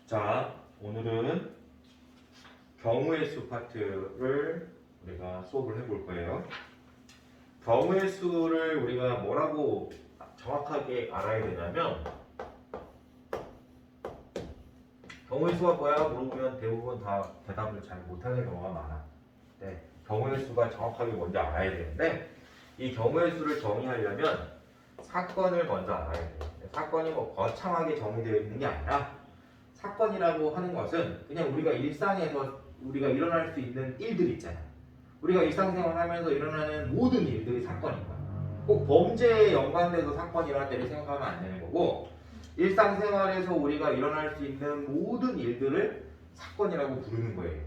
자, 오늘은 경우의 수 파트를 우리가 수업을 해볼 거예요. 경우의 수를 우리가 뭐라고 정확하게 알아야 되냐면, 경우의 수가 뭐야? 물어보면 대부분 다 대답을 잘 못하는 경우가 많아. 네, 경우의 수가 정확하게 뭔지 알아야 되는데, 이 경우의 수를 정의하려면 사건을 먼저 알아야 돼요. 사건이 뭐 거창하게 정의되어 있는 게 아니라, 사건이라고 하는 것은 그냥 우리가 일상에서 우리가 일어날 수 있는 일들 있잖아요. 우리가 일상생활 하면서 일어나는 모든 일들이 사건인 거야. 꼭 범죄에 연관돼서 사건이 일어날 때를 생각하면 안 되는 거고, 일상생활에서 우리가 일어날 수 있는 모든 일들을 사건이라고 부르는 거예요.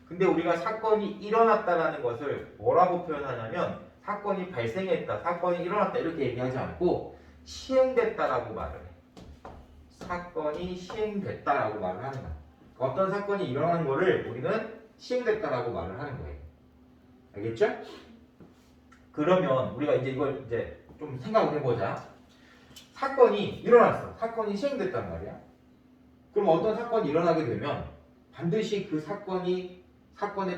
근데 우리가 사건이 일어났다라는 것을 뭐라고 표현하냐면, 사건이 발생했다, 사건이 일어났다 이렇게 얘기하지 않고 시행됐다라고 말을 해. 사건이 시행됐다라고 말을 하는 거야. 어떤 사건이 일어난 거를 우리는 시행됐다라고 말을 하는 거예요. 알겠죠? 그러면 우리가 이제 이걸 이제 좀 생각을 해보자. 사건이 일어났어. 사건이 시행됐단 말이야. 그럼 어떤 사건이 일어나게 되면 반드시 그 사건에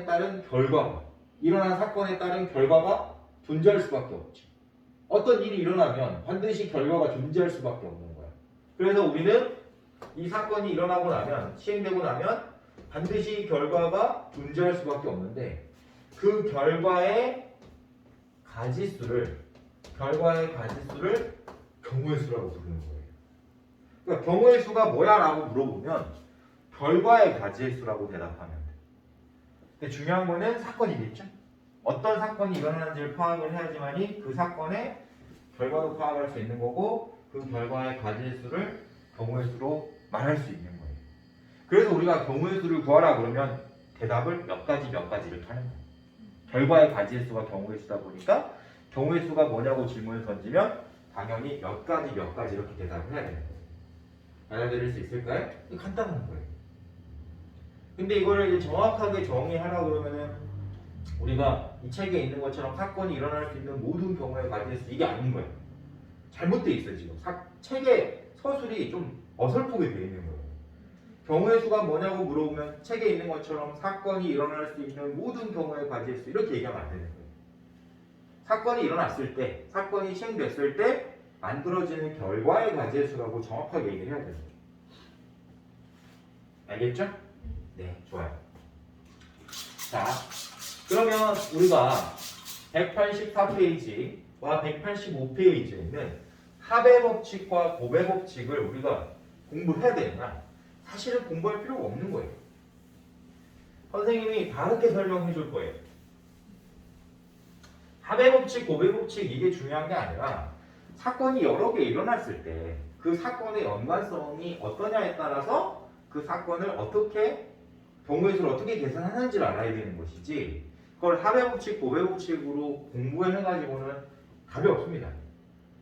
따른 결과가, 일어난 사건에 따른 결과가 존재할 수밖에 없지. 어떤 일이 일어나면 반드시 결과가 존재할 수밖에 없는 거야. 그래서 우리는 이 사건이 일어나고 나면, 시행되고 나면 반드시 결과가 존재할 수밖에 없는데, 그 결과의 가지수를 경우의 수라고 부르는 거예요. 그러니까 경우의 수가 뭐야? 라고 물어보면 결과의 가지수라고 대답하면 돼. 근데 중요한 거는 사건이겠죠? 어떤 사건이 일어나는지를 파악을 해야지만이 그 사건의 결과도 파악할 수 있는 거고, 그 결과의 가지수를 경우의 수로 말할 수 있는 거예요. 그래서 우리가 경우의 수를 구하라 그러면 대답을 몇 가지 이렇게 하는 거예요. 결과의 가지수가 경우의 수다 보니까 경우의 수가 뭐냐고 질문을 던지면 당연히 몇 가지 이렇게 대답을 해야 되는 거예요. 알아들을 수 있을까요? 간단한 거예요. 근데 이거를 이제 정확하게 정의하라 그러면은 우리가 이 책에 있는 것처럼 사건이 일어날 수 있는 모든 경우의 가지수 이게 아닌 거예요. 잘못돼 있어요 지금. 책의 서술이 좀 어설프게 되어 있는 거예요. 경우의 수가 뭐냐고 물어보면 책에 있는 것처럼 사건이 일어날 수 있는 모든 경우의 가지수 이렇게 얘기하면 안 되는 거예요. 사건이 일어났을 때, 사건이 시행됐을 때 만들어지는 결과의 가지수라고 정확하게 얘기를 해야 되는 거예요. 알겠죠? 네, 좋아요. 자, 그러면 우리가 184페이지와 185페이지에 있는 합의 법칙과 곱의 법칙을 우리가 공부해야 되냐? 사실은 공부할 필요가 없는 거예요. 선생님이 다르게 설명해 줄 거예요. 합의 법칙, 곱의 법칙 이게 중요한 게 아니라 사건이 여러 개 일어났을 때 그 사건의 연관성이 어떠냐에 따라서 그 사건을 어떻게 경우의 수를 어떻게 계산하는지를 알아야 되는 것이지, 그걸 합의 법칙, 곱의 법칙으로 공부해가지고는 답이 없습니다.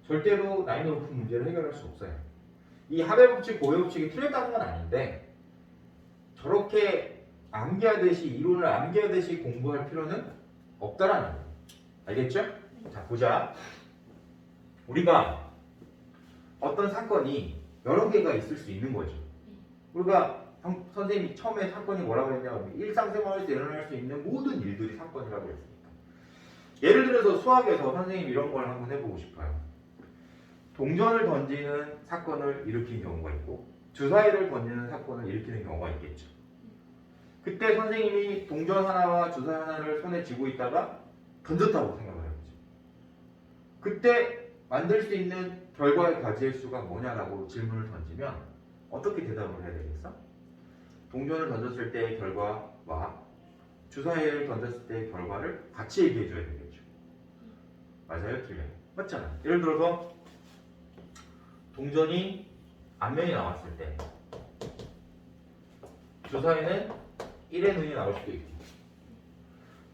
절대로 난이도 높은 문제를 해결할 수 없어요. 이 합의 법칙, 곱의 법칙이 틀렸다는 건 아닌데 저렇게 암기하듯이, 이론을 암기하듯이 공부할 필요는 없다라는 거예요. 알겠죠? 자, 보자. 우리가 어떤 사건이 여러 개가 있을 수 있는 거죠. 우리가 선생님이 처음에 사건이 뭐라고 했냐면 일상생활에서 일어날 수 있는 모든 일들이 사건이라고 했으니까. 예를 들어서 수학에서 선생님 이런 걸 한번 해보고 싶어요. 동전을 던지는 사건을 일으킨 경우가 있고 주사위를 던지는 사건을 일으키는 경우가 있겠죠. 그때 선생님이 동전 하나와 주사위 하나를 손에 쥐고 있다가 던졌다고 생각을 해보죠. 그때 만들 수 있는 결과의 가지수가 뭐냐라고 질문을 던지면 어떻게 대답을 해야 되겠어? 동전을 던졌을 때의 결과와 주사위를 던졌을 때의 결과를 같이 얘기해 줘야 되겠죠. 맞아요? 틀려요? 맞잖아요. 예를 들어서 동전이 앞면이 나왔을 때 주사위는 1의 눈이 나올 수도 있고,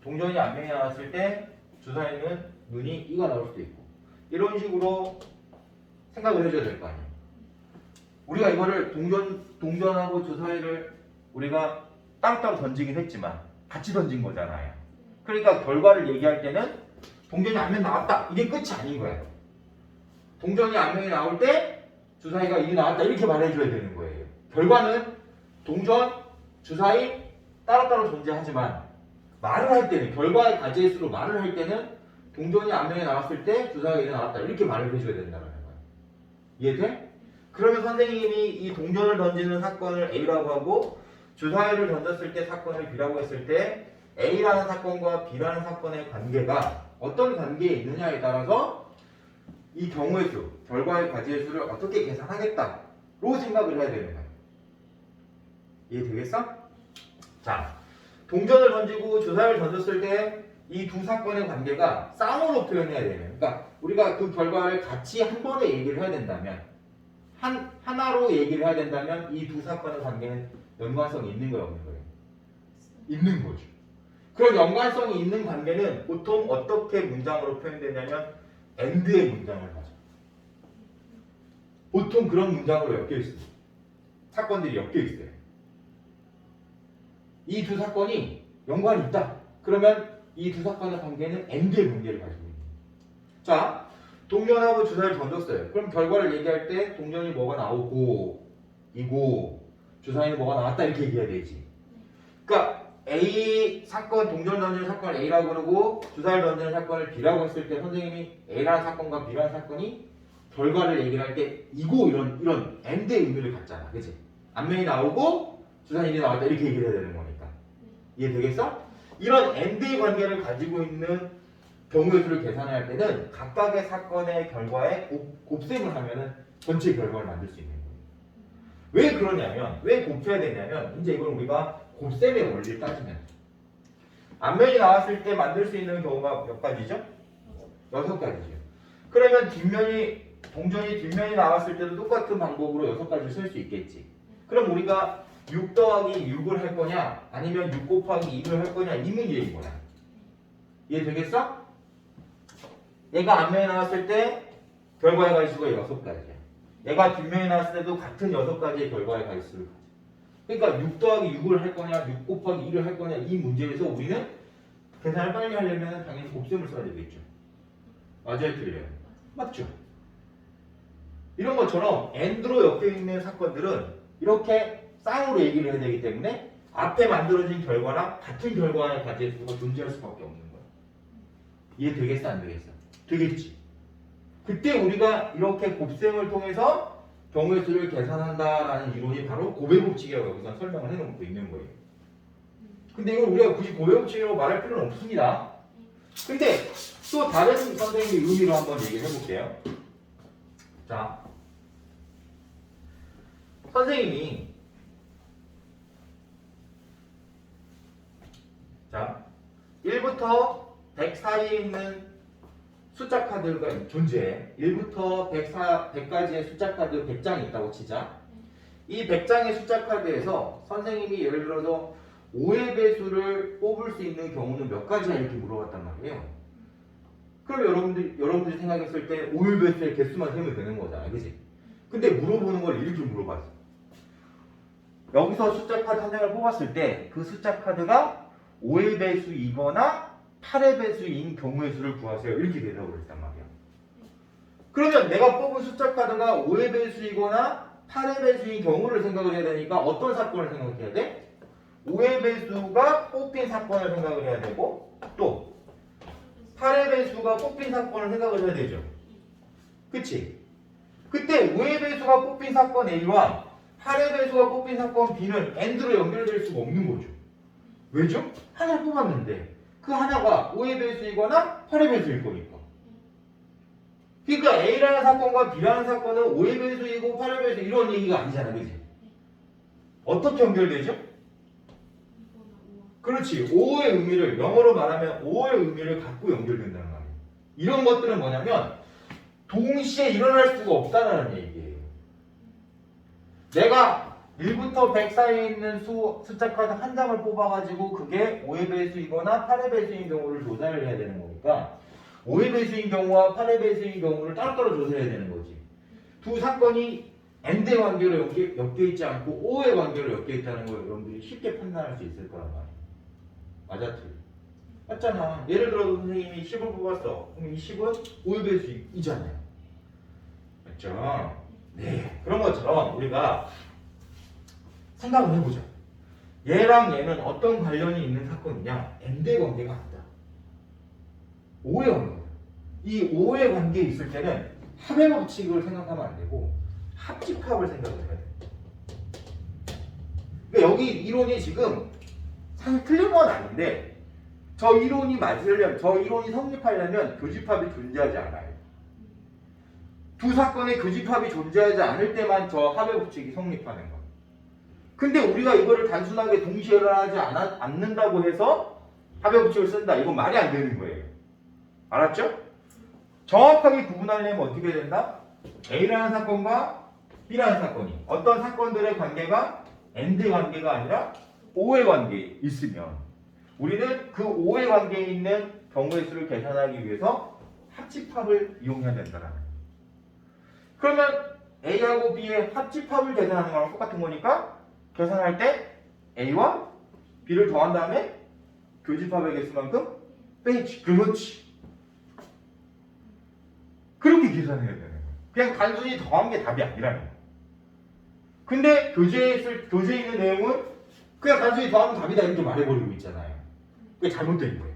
동전이 앞면이 나왔을 때 주사위는 눈이 2가 나올 수도 있고, 이런 식으로 생각을 해줘야 될 거 아니에요. 우리가 이거를 동전하고 주사위를 우리가 따로따로 던지긴 했지만 같이 던진 거잖아요. 그러니까 결과를 얘기할 때는 동전이 앞면 나왔다, 이게 끝이 아닌 거예요. 동전이 앞면이 나올 때 주사위가 2가 나왔다 이렇게 말해줘야 되는 거예요. 결과는 동전, 주사위 따로따로 존재하지만 말을 할 때는 결과의 가지의 수로 말을 할 때는 동전이 앞면에 나왔을 때 주사위가 1이 나왔다 이렇게 말을 해줘야 된다는 거예요. 이해돼? 그러면 선생님이 이 동전을 던지는 사건을 A라고 하고 주사위를 던졌을 때 사건을 B라고 했을 때 A라는 사건과 B라는 사건의 관계가 어떤 관계에 있느냐에 따라서 이 경우의 수, 결과의 가지의 수를 어떻게 계산하겠다로 생각을 해야 되는 거예요. 이해되겠어? 자, 동전을 던지고 주사위를 던졌을 때 이 두 사건의 관계가 쌍으로 표현해야 되는. 그러니까 우리가 그 결과를 같이 한 번에 얘기를 해야 된다면 하나로 얘기를 해야 된다면 이 두 사건의 관계는 연관성이 있는 거예요, 없는 거예요? 있는 거죠. 그런 연관성이 있는 관계는 보통 어떻게 문장으로 표현되냐면 AND의 문장을 가져. 보통 그런 문장으로 엮여 있어요. 사건들이 엮여 있어요. 이 두 사건이 연관이 있다. 그러면 이 두 사건의 관계는 AND의 관계를 가지고 있는 거예요. 자, 동전하고 주사위를 던졌어요. 그럼 결과를 얘기할 때 동전이 뭐가 나오고 이고 주사위는 뭐가 나왔다 이렇게 얘기해야 되지. 그러니까 A 사건, 동전 던지는 사건을 A라고 그러고 주사위를 던지는 사건을 B라고 했을 때 선생님이 A라는 사건과 B라는 사건이 결과를 얘기할 때 이고 이런 AND의 의미를 갖잖아. 그치? 앞면이 나오고 주사위이 나왔다 이렇게 얘기를 해야 되는 거니까. 이해되겠어? 이런 AND의 관계를 가지고 있는 경우의 수를 계산할 때는 각각의 사건의 결과에 곱셈을 하면은 전체 결과를 만들 수 있는 거예요. 왜 그러냐면, 왜 곱해야 되냐면, 이제 이걸 우리가 곱셈의 원리를 따지면 앞면이 나왔을 때 만들 수 있는 경우가 몇 가지죠? 6가지죠. 그러면 동전이 뒷면이 나왔을 때도 똑같은 방법으로 6가지를 쓸 수 있겠지. 그럼 우리가 6 더하기 6을 할 거냐, 아니면 6 곱하기 2를 할 거냐, 이 문제인 거야. 이해되겠어? 얘가 앞면에 나왔을 때 결과의 가지수가 6가지야. 얘가 뒷면에 나왔을 때도 같은 6가지의 결과의 가지수를 가져. 그러니까 6 더하기 6을 할 거냐, 6 곱하기 2를 할 거냐, 이 문제에서 우리는 계산을 빨리 하려면 당연히 곱셈을 써야 되겠죠. 맞아요, 틀려요? 맞죠? 이런 것처럼 AND로 엮여있는 사건들은 이렇게 쌍으로 얘기를 해야 되기 때문에 앞에 만들어진 결과랑 같은 결과의 가지의 수가 존재할 수밖에 없는 거야. 이해되겠어, 안 되겠어? 되겠지. 그때 우리가 이렇게 곱셈을 통해서 경우의 수를 계산한다라는 이론이 바로 고배 법칙이라고 여기서 설명을 해놓고 있는 거예요. 근데 이걸 우리가 굳이 고배 법칙이라고 말할 필요는 없습니다. 근데 또 다른 선생님의 의미로 한번 얘기를 해볼게요. 자, 선생님이 1부터 100 사이에 있는 숫자 카드가 존재해. 1부터 100까지의 숫자 카드 100장이 있다고 치자. 이 100장의 숫자 카드에서 선생님이 예를 들어서 5의 배수를 뽑을 수 있는 경우는 몇 가지냐 이렇게 물어봤단 말이에요. 그럼 여러분들이 생각했을 때 5의 배수의 개수만 세면 되는 거잖아, 그치? 근데 물어보는 걸 이렇게 물어봤어. 여기서 숫자 카드 한 장을 뽑았을 때 그 숫자 카드가 5의 배수이거나 8의 배수인 경우의 수를 구하세요. 이렇게 대답을 했단 말이야. 그러면 내가 뽑은 숫자 카드가 5의 배수이거나 8의 배수인 경우를 생각을 해야 되니까 어떤 사건을 생각해야 돼? 5의 배수가 뽑힌 사건을 생각을 해야 되고 또 8의 배수가 뽑힌 사건을 생각을 해야 되죠. 그치? 그때 5의 배수가 뽑힌 사건 A와 8의 배수가 뽑힌 사건 B는 AND로 연결될 수가 없는 거죠. 왜죠? 하나를 뽑았는데 그 하나가 5의 배수이거나 8의 배수일 거니까. 그러니까 A라는 사건과 B라는 사건은 5의 배수이고 8의 배수 이런 얘기가 아니잖아, 그치? 어떻게 연결되죠? 그렇지. 5의 의미를 영어로 말하면 5의 의미를 갖고 연결된다는 말이에요. 이런 것들은 뭐냐면 동시에 일어날 수가 없다는 얘기예요. 내가 1부터 100 사이에 있는 숫자 카드 한 장을 뽑아가지고 그게 5의 배수이거나 8의 배수인 경우를 조사를 해야 되는 거니까 5의 배수인 경우와 8의 배수인 경우를 따로따로 조사해야 되는 거지. 두 사건이 AND의 관계로 엮여있지 않고 O의 관계로 엮여있다는 걸 여러분들이 쉽게 판단할 수 있을 거란 말이에요. 맞았지? 맞잖아. 예를 들어 선생님이 10을 뽑았어. 그럼 이 10은 5의 배수이잖아요. 맞죠? 네. 그런 것처럼 우리가 생각을 해보자. 얘랑 얘는 어떤 관련이 있는 사건이냐? 엔드 관계가 아니다. 오해 관계다. 이 오해 관계에 있을 때는 합의 법칙을 생각하면 안 되고 합집합을 생각을 해야 돼. 그러니까 여기 이론이 지금 사실 틀린 건 아닌데 저 이론이 맞으려면, 저 이론이 성립하려면 교집합이 존재하지 않아요. 두 사건의 교집합이 존재하지 않을 때만 저 합의 법칙이 성립하는 거예요. 근데 우리가 이거를 단순하게 동시에 일어나지 않는다고 해서 합의 법칙을 쓴다. 이건 말이 안 되는 거예요. 알았죠? 정확하게 구분하려면 어떻게 된다? A라는 사건과 B라는 사건이 어떤 사건들의 관계가 엔드 관계가 아니라 오해 관계에 있으면 우리는 그 오해 관계에 있는 경우의 수를 계산하기 위해서 합집합을 이용해야 된다는 거예요. 그러면 A하고 B의 합집합을 계산하는 거랑 똑같은 거니까 계산할 때 A와 B를 더한 다음에 교집합의 개수만큼 빼지. 그렇지. 그렇게 계산해야 되는 거예요. 그냥 단순히 더한 게 답이 아니라는 거예요. 근데 교재에 있는 내용은 그냥 단순히 더하면 답이다 이렇게 말해버리고 있잖아요. 그게 잘못된 거예요.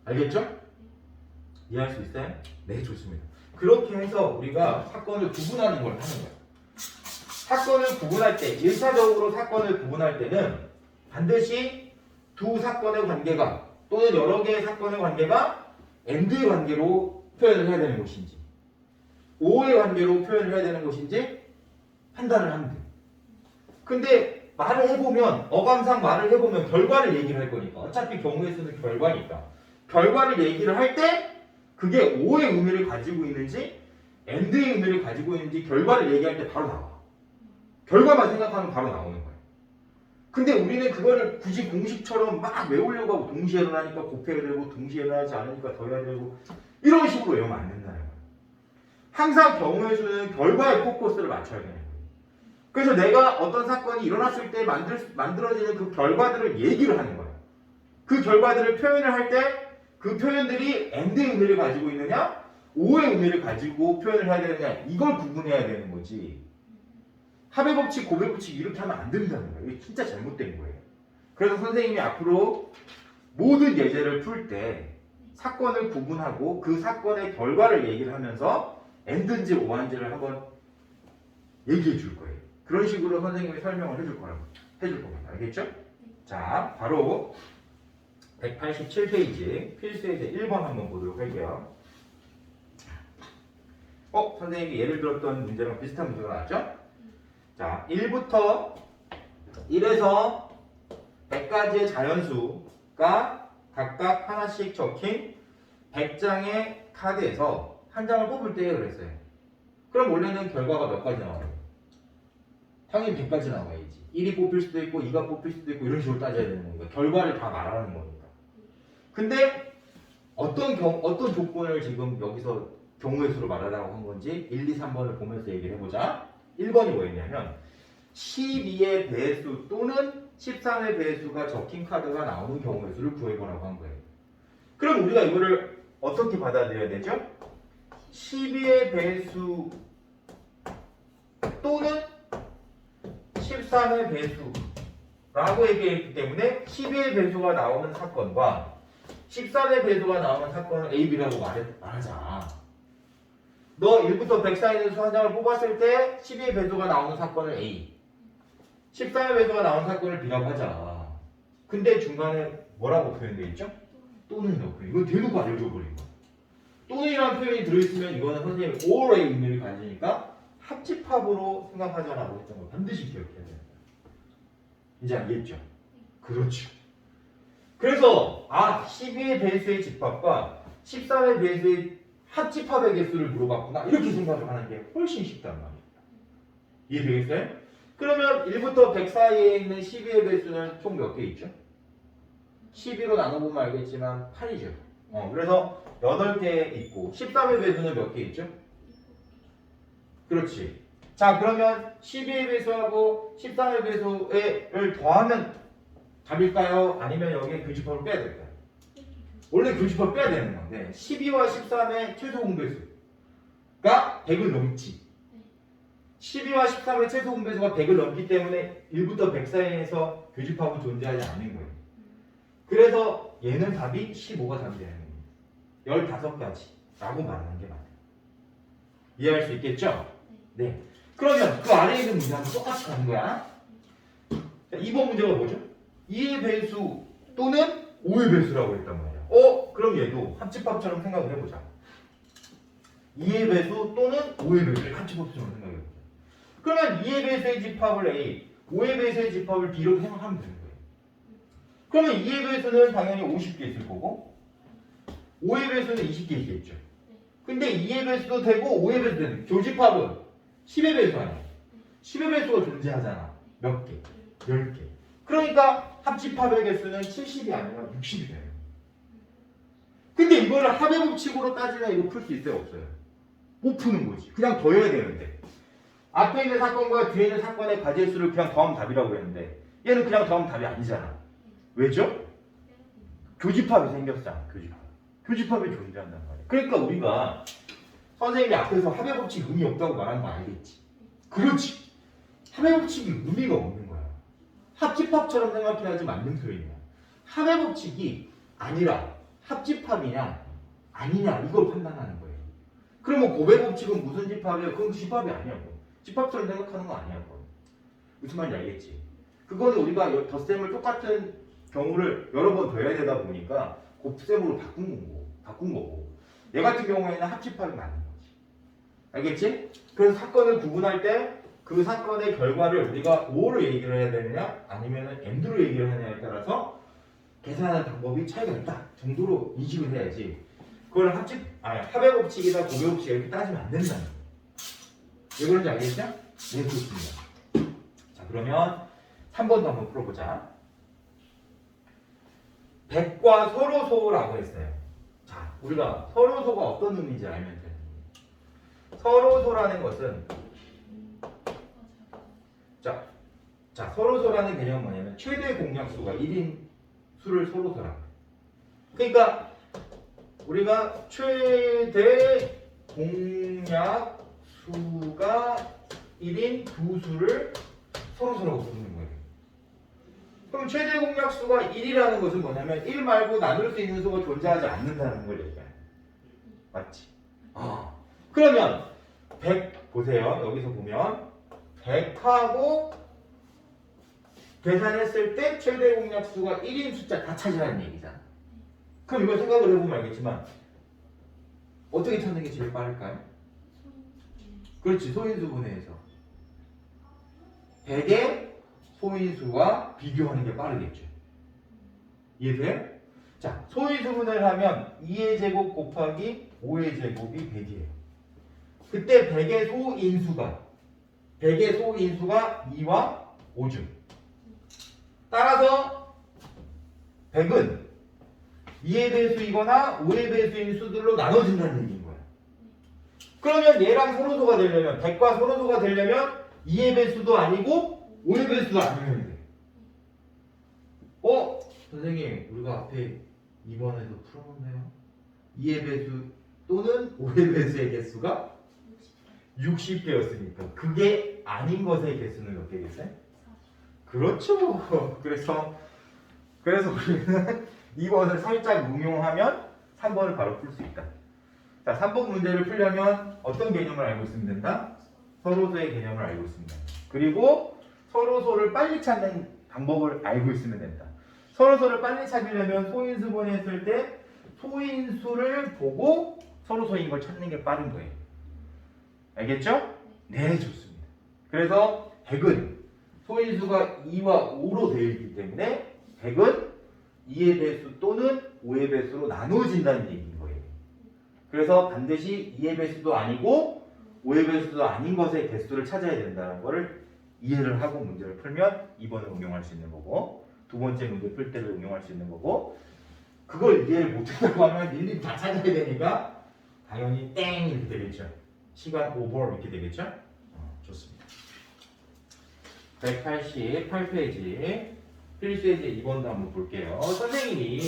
알겠죠? 이해할 수 있어요? 네, 좋습니다. 그렇게 해서 우리가 사건을 구분하는 걸 하는 거예요. 사건을 구분할 때, 1차적으로 사건을 구분할 때는 반드시 두 사건의 관계가 또는 여러 개의 사건의 관계가 엔드 관계로 표현을 해야 되는 것인지 오의 관계로 표현을 해야 되는 것인지 판단을 하면 돼요. 근데 말을 해보면 어감상 말을 해보면 결과를 얘기를 할 거니까 어차피 경우의 수는 결과니까 결과를 얘기를 할 때 그게 오의 의미를 가지고 있는지 엔드의 의미를 가지고 있는지 결과를 얘기할 때 바로 나와. 결과만 생각하면 바로 나오는 거예요. 근데 우리는 그거를 굳이 공식처럼 막 외우려고 하고 동시에 일어나니까 곱해야 되고 동시에 일어나지 않으니까 더해야 되고 이런 식으로 외우면 안 된다는 거예요. 항상 경우의 수는 결과에 포커스를 맞춰야 되는 거예요. 그래서 내가 어떤 사건이 일어났을 때 만들어지는 그 결과들을 얘기를 하는 거예요. 그 결과들을 표현을 할 때 그 표현들이 엔드의 의미를 가지고 있느냐 오의 의미를 가지고 표현을 해야 되느냐 이걸 구분해야 되는 거지. 합의 법칙, 고백 법칙 이렇게 하면 안 된다는 거예요. 이게 진짜 잘못된 거예요. 그래서 선생님이 앞으로 모든 예제를 풀 때 사건을 구분하고 그 사건의 결과를 얘기를 하면서 엔드인지 오한지를 한번 얘기해 줄 거예요. 그런 식으로 선생님이 설명을 해줄 겁니다. 알겠죠? 자, 바로 187페이지 필수예제 1번 한번 보도록 할게요. 선생님이 예를 들었던 문제랑 비슷한 문제가 나왔죠? 자, 1부터 1에서 100가지의 자연수가 각각 하나씩 적힌 100장의 카드에서 한 장을 뽑을 때 그랬어요. 그럼 원래는 결과가 몇 가지 나와요? 당연히 100가지 나와야지. 1이 뽑힐 수도 있고 2가 뽑힐 수도 있고 이런 식으로 따져야 되는 거니까 결과를 다 말하는 거니까. 근데 어떤 조건을 지금 여기서 경우의 수로 말하라고 한 건지 1, 2, 3번을 보면서 얘기를 해보자. 1번이 뭐였냐면 12의 배수 또는 13의 배수가 적힌 카드가 나오는 경우의 수를 구해보라고 한 거예요. 그럼 우리가 이거를 어떻게 받아들여야 되죠? 12의 배수 또는 13의 배수라고 얘기했기 때문에 12의 배수가 나오는 사건과 13의 배수가 나오는 사건을 A, B라고 말하자. 너 1부터 100 사이에 있는 수 한 장을 뽑았을 때 12의 배수가 나오는 사건을 A, 13의 배수가 나오는 사건을 B라고 하자. 근데 중간에 뭐라고 표현되어 있죠? 또는이라고 표현. 이거 대놓고 알려줘버린 거야. 또는이라는 표현이 들어있으면 이거는 선생님이 or의 의미를 가지니까 합집합으로 생각하자라고 했던 걸 반드시 기억해야 돼요. 이제 알겠죠? 그렇죠. 그래서 12의 배수의 집합과 13의 배수의 합집합의 개수를 물어봤구나 이렇게 생각을 하는 게 훨씬 쉽단 말이에요. 이해되겠어요? 그러면 1부터 100 사이에 있는 12의 배수는 총 몇 개 있죠? 12로 나눠보면 알겠지만 8이죠. 그래서 8개 있고 13의 배수는 몇 개 있죠? 그렇지. 자, 그러면 12의 배수하고 13의 배수를 더하면 답일까요? 아니면 여기에 교집합을 빼야 될까요? 원래 교집합 빼야 되는 건데 12와 13의 최소 공배수가 100을 넘지. 12와 13의 최소 분배수가 100을 넘기 때문에 1부터 100 사이에서 교집합은 존재하지 않는 거예요. 그래서 얘는 답이 15가 답이 되는 겁니다. 15가지 라고 말하는 게 맞아요. 이해할 수 있겠죠? 네. 그러면 그 아래에 있는 문제 한번 똑같이 가는 거야. 자, 2번 문제가 뭐죠? 2의 배수 또는 5의 배수라고 했단 말이야. 그럼 얘도 합집합처럼 생각을 해보자. 2의 배수 또는 5의 배수를 합집합처럼 생각해보자. 그러면 2의 배수의 집합을 A, 5의 배수의 집합을 B로 생각하면 되는 거예요. 그러면 2의 배수는 당연히 50개 있을 거고 5의 배수는 20개 있겠죠. 근데 2의 배수도 되고 5의 배수도 되는 교집합은 10의 배수 아니야. 10의 배수가 존재하잖아. 몇 개? 10개. 그러니까 합집합의 개수는 70이 아니라 60이 돼요. 근데 이거를 합의 법칙으로 따지면 이거 풀 수 있어요? 없어요? 못 푸는 거지. 그냥 더해야 되는데. 앞에 있는 사건과 뒤에 있는 사건의 가지수를 그냥 더하면 답이라고 했는데 얘는 그냥 더하면 답이 아니잖아. 왜죠? 교집합이 생겼잖아. 교집합이 존재한단 말이야. 그러니까 우리가 선생님이 앞에서 합의 법칙 의미 없다고 말하는 거 알겠지? 그렇지. 합의 법칙이 의미가 없는 거야. 합집합처럼 생각해야지 맞는 표현이야. 합의 법칙이 아니라 합집합이냐 아니냐 이걸 판단하는 거예요. 그러면 곱의 법칙은 무슨 집합이야? 그건 집합이 아니야. 집합처럼 생각하는 거 아니야. 무슨 말인지 알겠지? 그거는 우리가 덧셈을 똑같은 경우를 여러 번 더해야 되다 보니까 곱셈으로 바꾼 거고 얘 같은 경우에는 합집합이 맞는 거지. 알겠지? 그래서 사건을 구분할 때 그 사건의 결과를 우리가 O로 얘기를 해야 되느냐 아니면 AND로 얘기를 하느냐에 따라서 계산하는 방법이 차이가 있다 정도로 인식을 해야지 그걸 합의 법칙이다 곱의 법칙 이렇게 따지면 안 된다는 거예요. 왜 그런지 알겠죠? 네, 그렇습니다. 자, 그러면 3번도 한번 풀어보자. 백과 서로소라고 했어요. 자, 우리가 서로소가 어떤 의미인지 알면 돼요. 서로소라는 것은 자, 서로소라는 개념은 뭐냐면 최대 공약수가 1인 수를 서로소라고 해요. 그러니까 우리가 최대 공약수가 1인 두 수를 서로소라고 부르는 거예요. 그럼 최대 공약수가 1이라는 것은 뭐냐면 1 말고 나눌 수 있는 수가 존재하지 않는다는 걸 얘기해요. 맞지? 그러면 100 보세요. 여기서 보면 100하고 계산했을 때 최대 공약수가 1인 숫자 다 차지하는 얘기잖아. 그럼 이거 생각을 해보면 알겠지만 어떻게 찾는 게 제일 빠를까요? 그렇지. 소인수분해에서 100의 소인수와 비교하는 게 빠르겠죠. 이해돼요? 자, 소인수분해를 하면 2의 제곱 곱하기 5의 제곱이 100이에요. 그때 100의 소인수가 2와 5죠. 따라서 100은 2의 배수이거나 5의 배수인 수들로 나눠진다는 얘기인 거야. 그러면 얘랑 서로소가 되려면 100과 서로소가 되려면 2의 배수도 아니고 5의 배수도 아니면 돼. 선생님 우리가 앞에 2번에서 풀었는데요. 2의 배수 또는 5의 배수의 개수가 60개였으니까 그게 아닌 것의 개수는 몇 개겠어요? 그렇죠. 그래서 우리는 2번을 살짝 응용하면 3번을 바로 풀 수 있다. 자, 3번 문제를 풀려면 어떤 개념을 알고 있으면 된다? 서로소의 개념을 알고 있으면 된다. 그리고 서로소를 빨리 찾는 방법을 알고 있으면 된다. 서로소를 빨리 찾으려면 소인수분해 했을 때 소인수를 보고 서로소인 걸 찾는 게 빠른 거예요. 알겠죠? 네, 좋습니다. 그래서 100은 소인수가 2와 5로 되어 있기 때문에 100은 2의 배수 또는 5의 배수로 나누어진다는 얘기인 거예요. 그래서 반드시 2의 배수도 아니고 5의 배수도 아닌 것의 개수를 찾아야 된다는 것을 이해를 하고 문제를 풀면 2번을 응용할 수 있는 거고 두 번째 문제 풀 때를 응용할 수 있는 거고 그걸 이해를 못한다고 하면 일일이 다 찾아야 되니까 당연히 땡 이렇게 되겠죠. 시간 오버 이렇게 되겠죠. 좋습니다. 188페이지 필수의 2번도 한번 볼게요. 선생님이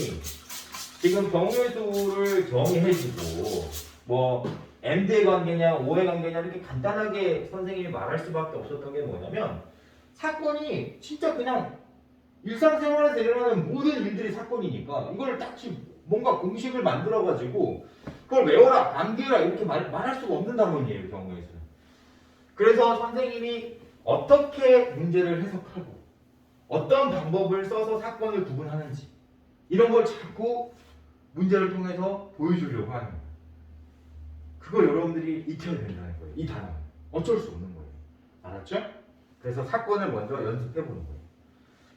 지금 경우의 수를 정의해주고 뭐 MD의 관계냐, O의 관계냐 이렇게 간단하게 선생님이 말할 수밖에 없었던 게 뭐냐면 사건이 진짜 그냥 일상생활에서 일어나는 모든 일들이 사건이니까 이걸 딱히 뭔가 공식을 만들어가지고 그걸 외워라, 암기해라 이렇게 말할 수가 없는 단원이에요, 경우에서는. 그래서 선생님이 어떻게 문제를 해석하고 어떤 방법을 써서 사건을 구분하는지 이런 걸 자꾸 문제를 통해서 보여주려고 하는 거예요. 그걸 여러분들이 익혀야 된다는 거예요. 이 단어. 어쩔 수 없는 거예요. 알았죠? 그래서 사건을 먼저 연습해 보는 거예요.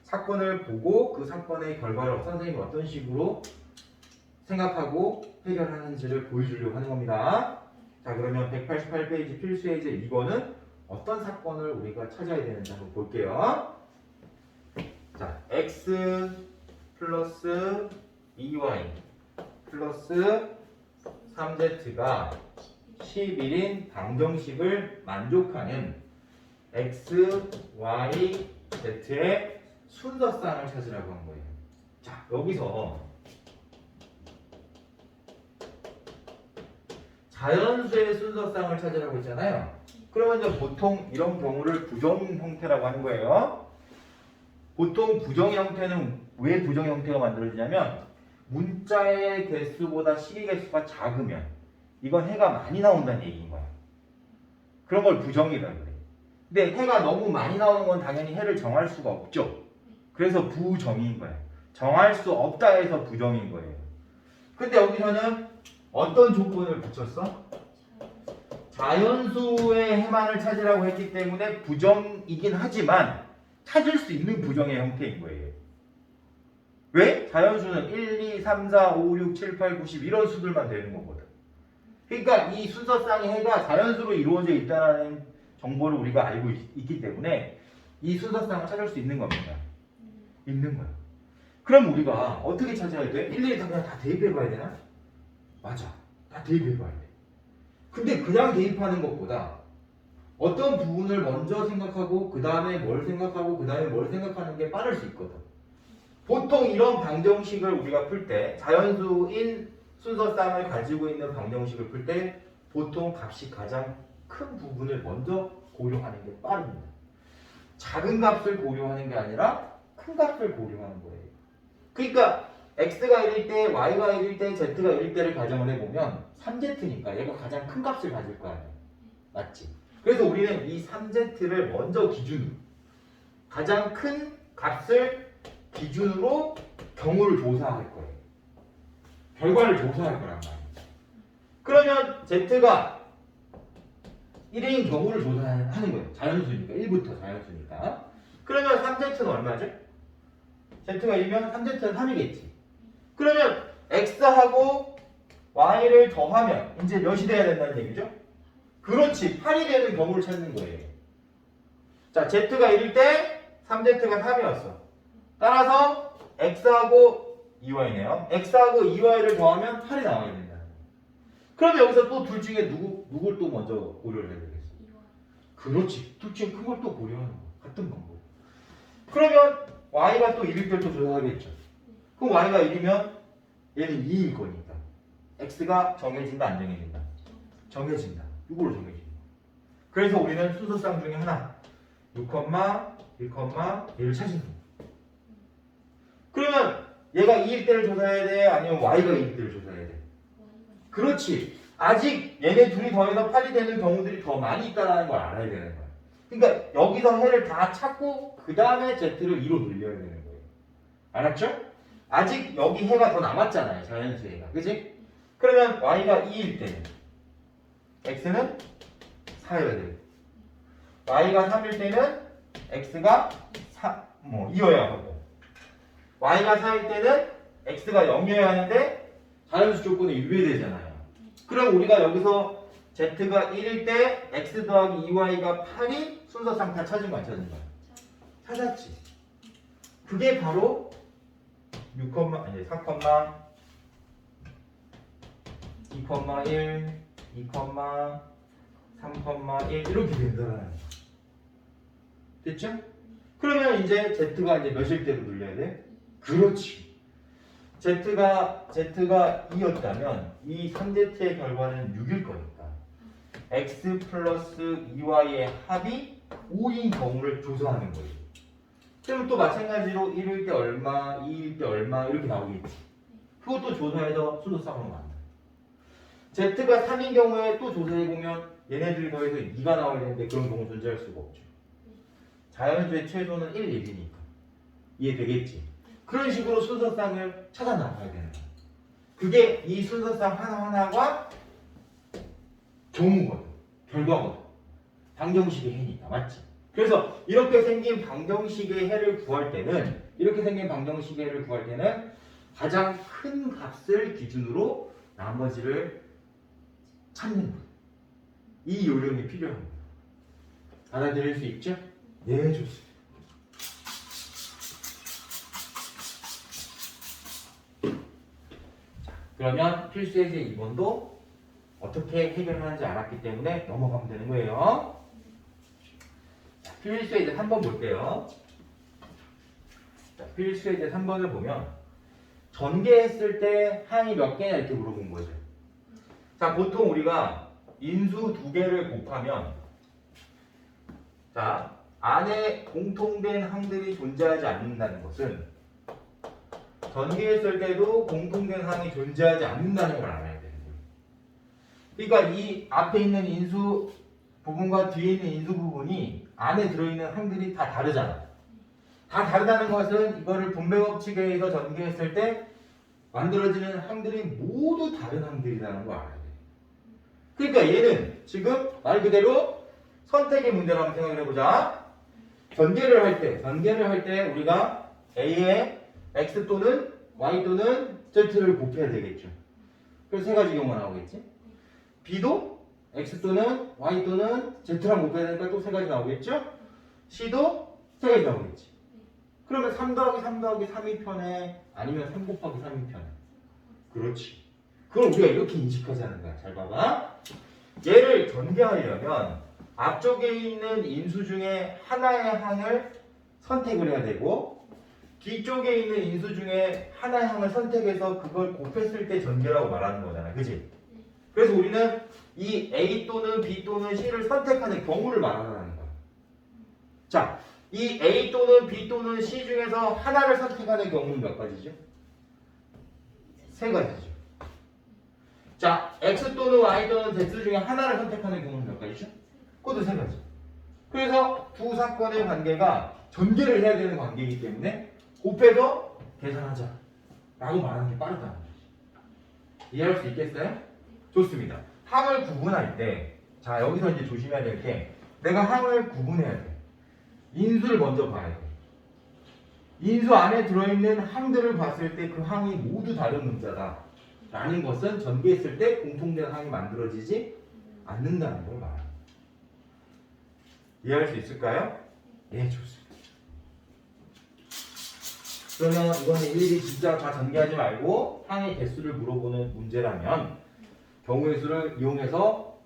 사건을 보고 그 사건의 결과를 선생님이 어떤 식으로 생각하고 해결하는지를 보여주려고 하는 겁니다. 자, 그러면 188페이지 필수의 제 2번은 어떤 사건을 우리가 찾아야 되는지 한번 볼게요. 자, x 플러스 2y 플러스 3z가 11인 방정식을 만족하는 x, y, z의 순서쌍을 찾으라고 한 거예요. 자, 여기서 자연수의 순서쌍을 찾으라고 했잖아요. 그러면 이제 보통 이런 경우를 부정 형태라고 하는 거예요. 보통 부정 형태는 왜 부정 형태가 만들어지냐면 문자의 개수보다 식의 개수가 작으면 이건 해가 많이 나온다는 얘기인 거야. 그런 걸 부정이라 그래. 근데 해가 너무 많이 나오는 건 당연히 해를 정할 수가 없죠. 그래서 부정인 거야. 정할 수 없다 해서 부정인 거예요. 근데 여기서는 어떤 조건을 붙였어? 자연수의 해만을 찾으라고 했기 때문에 부정이긴 하지만 찾을 수 있는 부정의 형태인 거예요. 왜? 자연수는 1, 2, 3, 4, 5, 6, 7, 8, 9, 10 이런 수들만 되는 거거든. 그러니까 이 순서쌍의 해가 자연수로 이루어져 있다는 정보를 우리가 알고 있기 때문에 이 순서쌍을 찾을 수 있는 겁니다. 있는 거야. 그럼 우리가 어떻게 찾아야 돼? 일일이 그냥 다 대입해 봐야 되나? 맞아. 다 대입해 봐야 돼. 근데 그냥 대입하는 것보다 어떤 부분을 먼저 생각하고 그 다음에 뭘 생각하고 그 다음에 뭘 생각하는 게 빠를 수 있거든. 보통 이런 방정식을 우리가 풀 때 자연수인 순서쌍을 가지고 있는 방정식을 풀 때 보통 값이 가장 큰 부분을 먼저 고려하는 게 빠릅니다. 작은 값을 고려하는 게 아니라 큰 값을 고려하는 거예요. 그러니까 x가 1일 때, y가 1일 때, z가 1일 때를 가정을 해보면 3z니까 얘가 가장 큰 값을 가질 거 아니에요. 맞지? 그래서 우리는 이 3z를 먼저 기준으로 가장 큰 값을 기준으로 경우를 조사할 거예요. 결과를 조사할 거란 말이에요. 그러면 z가 1인 경우를 조사하는 거예요. 자연수니까. 1부터 자연수니까. 그러면 3z는 얼마죠? z가 1이면 3z는 3이겠지. 그러면 x하고 y를 더하면 이제 몇이 돼야 된다는 얘기죠? 그렇지. 8이 되는 경우를 찾는 거예요. 자, z가 1일 때 3z가 3이었어. 따라서 x하고 2y네요. x하고 2y를 더하면 8이 나와야 된다. 그러면 여기서 또 둘 중에 누굴 또 먼저 고려를 해야 되겠어? 그렇지. 둘 중에 큰 걸 또 고려하는 거. 같은 방법. 그러면 y가 또 1일 때 또 조사하겠죠. 그럼 y가 1이면 얘는 2일 거니까 x가 정해진다 안 정해진다? 정해진다. 이걸로 정해진다. 그래서 우리는 순서쌍 중에 하나 6, 1,를 찾는 거야. 그러면 얘가 2일 때를 조사해야 돼? 아니면 y가 2일 때를 조사해야 돼? 그렇지. 아직 얘네 둘이 더해서 8이 되는 경우들이 더 많이 있다는 걸 알아야 되는 거야. 그러니까 여기서 해를 다 찾고 그 다음에 z를 2로 늘려야 되는 거예요. 알았죠? 아직 여기 해가 더 남았잖아요. 자연수 해가. 그치? 그러면 y가 2일 때는 x는 4여야 돼요. y가 3일 때는 x가 2여야 하고 y가 4일 때는 x가 0이어야 하는데 자연수 조건에 유예되잖아요. 그럼 우리가 여기서 z가 1일 때 x 더하기 2y가 8이 순서상 다 찾은 거 안 찾은 거야? 찾았지. 그게 바로 4, 2,1, 2, 3,1 이렇게 된다는 거야. 됐죠? 그러면 이제 z가 이제 몇일 때로 늘려야 돼? 그렇지. z가 2였다면 이 3z의 결과는 6일 거니까 x 플러스 2y의 합이 5인 경우를 조사하는 거예요. 그럼 또 마찬가지로 1일 때 얼마, 2일 때 얼마 이렇게 나오겠지. 그것도 조사해서 수소쌍으로 만나. Z가 3인 경우에 또 조사해보면 얘네들 더해서 2가 나와야 되는데 그런 경우 존재할 수가 없죠. 자연수의 최소는 1, 1이니까. 이해되겠지? 그런 식으로 순서쌍을 찾아 나가야 되는 거야. 그게 이 순서쌍 하나하나가 경우거든. 결과거든. 방정식의 해니까. 맞지? 그래서 이렇게 생긴 방정식의 해를 구할 때는 가장 큰 값을 기준으로 나머지를 찾는 거예요. 이 요령이 필요합니다. 알아들을 수 있죠? 네, 좋습니다. 그러면 필수의 제 2번도 어떻게 해결하는지 알았기 때문에 넘어가면 되는 거예요. 자, 필수의 제 3번 볼게요. 자, 필수의 제 3번을 보면 전개했을 때 항이 몇 개냐 이렇게 물어본 거죠. 자, 보통 우리가 인수 두 개를 곱하면 자, 안에 공통된 항들이 존재하지 않는다는 것은 전개했을 때도 공통된 항이 존재하지 않는다는 걸 알아야 되는 거예요. 그러니까 이 앞에 있는 인수 부분과 뒤에 있는 인수 부분이 안에 들어있는 항들이 다 다르잖아. 다 다르다는 것은 이거를 분배 법칙에 의해서 전개했을 때 만들어지는 항들이 모두 다른 항들이라는 걸 알아야 돼. 그러니까 얘는 지금 말 그대로 선택의 문제로 한번 생각을 해보자. 전개를 할 때 우리가 A에 X 또는 Y 또는 Z를 곱해야 되겠죠. 그래서 세 가지 경우가 나오겠지. B도 X 또는 Y 또는 Z랑 곱해야 되니까 또 세 가지 나오겠죠. C도 세 가지 나오겠지. 그러면 3 더하기 3 더하기 3이 편해? 아니면 3 곱하기 3이 편해? 그렇지. 그걸 우리가 이렇게 인식하자는 거야. 잘 봐봐. 얘를 전개하려면 앞쪽에 있는 인수 중에 하나의 항을 선택을 해야 되고 뒤쪽에 있는 인수 중에 하나의 항을 선택해서 그걸 곱했을 때 전개라고 말하는 거잖아. 그지? 그래서 우리는 이 A 또는 B 또는 C를 선택하는 경우를 말하는 거야. 자, 이 A 또는 B 또는 C 중에서 하나를 선택하는 경우는 몇 가지죠? 세 가지죠. 자, X 또는 Y 또는 Z 중에 하나를 선택하는 경우는 몇 가지죠? 그것도 세 가지. 그래서 두 사건의 관계가 전개를 해야 되는 관계이기 때문에 곱해서 계산하자 라고 말하는 게 빠르다는 거지. 이해할 수 있겠어요? 좋습니다. 항을 구분할 때, 자, 여기서 이제 조심해야 될 게, 내가 항을 구분해야 돼. 인수를 먼저 봐야 돼. 인수 안에 들어있는 항들을 봤을 때 그 항이 모두 다른 문자다 라는 것은 전개했을 때 공통된 항이 만들어지지 않는다는 걸 말합니다. 이해할 수 있을까요? 네, 좋습니다. 그러면 이거는 일일이 진짜 다 전개하지 말고 항의 개수를 물어보는 문제라면 경우의 수를 이용해서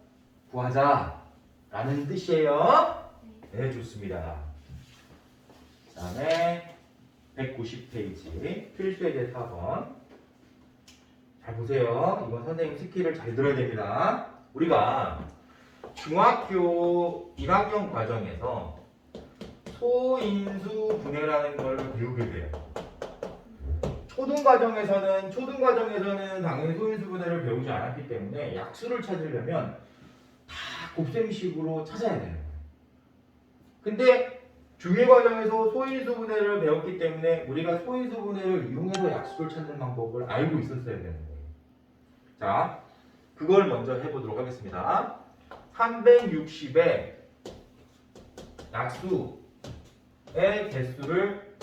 구하자라는 뜻이에요. 네, 좋습니다. 그 다음에 190페이지 필수에 대해 4번. 잘 보세요. 이건 선생님 스킬을 잘 들어야 됩니다. 우리가 중학교 1학년 과정에서 소인수 분해라는 걸 배우게 돼요. 초등과정에서는 당연히 소인수 분해를 배우지 않았기 때문에 약수를 찾으려면 다 곱셈식으로 찾아야 되는 거예요. 근데 중위과정에서 소인수 분해를 배웠기 때문에 우리가 소인수 분해를 이용해서 약수를 찾는 방법을 알고 있었어야 되는 거예요. 자, 그걸 먼저 해보도록 하겠습니다. 360의 약수의 개수를